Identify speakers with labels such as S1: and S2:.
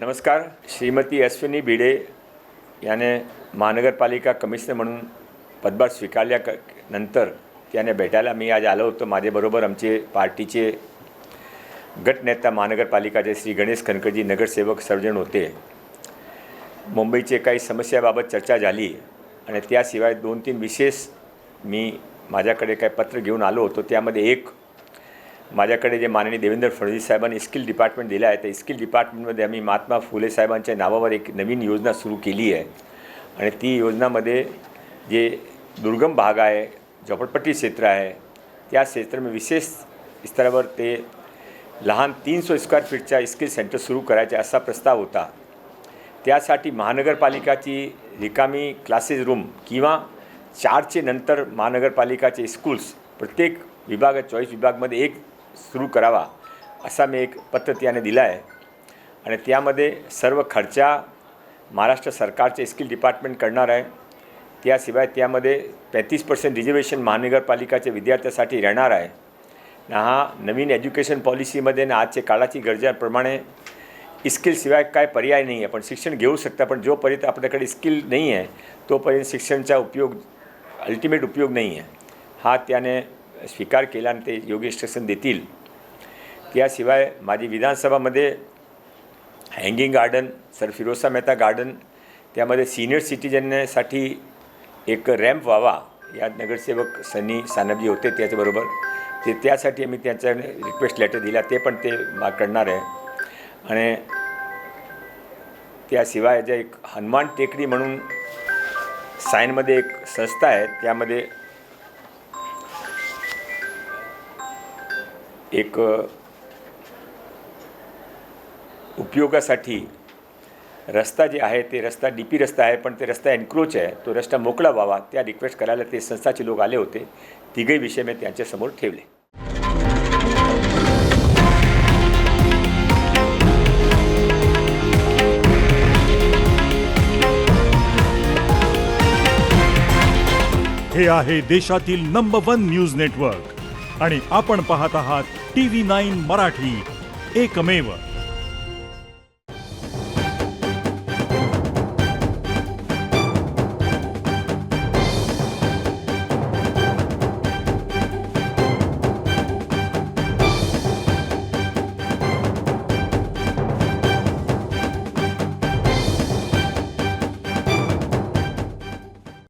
S1: नमस्कार. श्रीमती अश्विनी भिडे याने महानगरपालिका कमिशनर म्हणून पदभार स्वीकारल्यानंतर त्याने भेटायला मी आज आलो होतो. माझ्याबरोबर आमचे पार्टीचे गटनेता महानगरपालिकाचे श्री गणेश कनकजी नगरसेवक सर्वजण होते. मुंबईचे काही समस्याबाबत चर्चा झाली आणि त्याशिवाय 2-3 विशेष मी माझ्याकडे काही पत्र घेऊन आलो होतो. त्यामध्ये एक माझ्याकडे जे माननीय देवेंद्र फडणवीस साहेबांनी स्किल डिपार्टमेंट दिलं आहे, त्या स्किल डिपार्टमेंटमध्ये आम्ही महात्मा फुले साहेबांच्या नावावर एक नवीन योजना सुरू केली आहे आणि ती योजनामध्ये जे दुर्गम भाग आहे, झोपडपट्टी क्षेत्र आहे, त्या क्षेत्र में विशेष स्तरावर ते लहान 300 स्क्वेअर फीटचा स्किल सेंटर सुरू करायचे असा प्रस्ताव होता. त्यासाठी महानगरपालिकाची रिकामी क्लासेस रूम किंवा 4चे नंतर महानगरपालिकाचे स्कूल्स प्रत्येक विभागात 24 विभागमध्ये एक सुरू करावा असा मी एक पत्र त्याने दिला आहे आणि त्यामध्ये सर्व खर्चा महाराष्ट्र सरकारचे स्किल डिपार्टमेंट करणार आहे. त्याशिवाय त्यामध्ये 35% रिझर्वेशन महानगरपालिकाच्या विद्यार्थ्यांसाठी राहणार आहे. हा नवीन एज्युकेशन पॉलिसीमध्ये ना आजच्या काळाची गरजेप्रमाणे स्किलशिवाय काय पर्याय नाही आहे. पण शिक्षण घेऊ शकता, पण जोपर्यंत आपल्याकडे स्किल नाही आहे तोपर्यंत शिक्षणाचा उपयोग अल्टिमेट उपयोग नाही आहे. हा त्याने स्वीकार केला आणि ते योग्य इन्स्ट्रक्शन देतील. त्याशिवाय माझी विधानसभामध्ये hanging garden, sir Firozshah Mehta garden, त्यामध्ये सिनियर सिटीजनसाठी एक रॅम्प व्हावा, या नगरसेवक सनी सानपजी होते त्याच्याबरोबर, ते त्यासाठी आम्ही त्यांच्या रिक्वेस्ट लेटर दिला, ते पण ते करणार आहे. आणि त्याशिवाय जे एक हनुमान टेकडी म्हणून सायनमध्ये एक संस्था आहे, त्यामध्ये एक उपयोगासाठी रस्ता जे आहे ते रस्ता DP रस्ता आहे, पण ते रस्ता एन्क्रोच आहे, तो रस्ता मोकळा व्हावा, त्या रिक्वेस्ट करायला ते संस्थाचे लोक आले होते. तिघही विषय मी त्यांच्यासमोर ठेवले.
S2: हे आहे देशातील नंबर 1 न्यूज नेटवर्क आणि आपण पाहत आहात TV9 मराठी, एकमेव.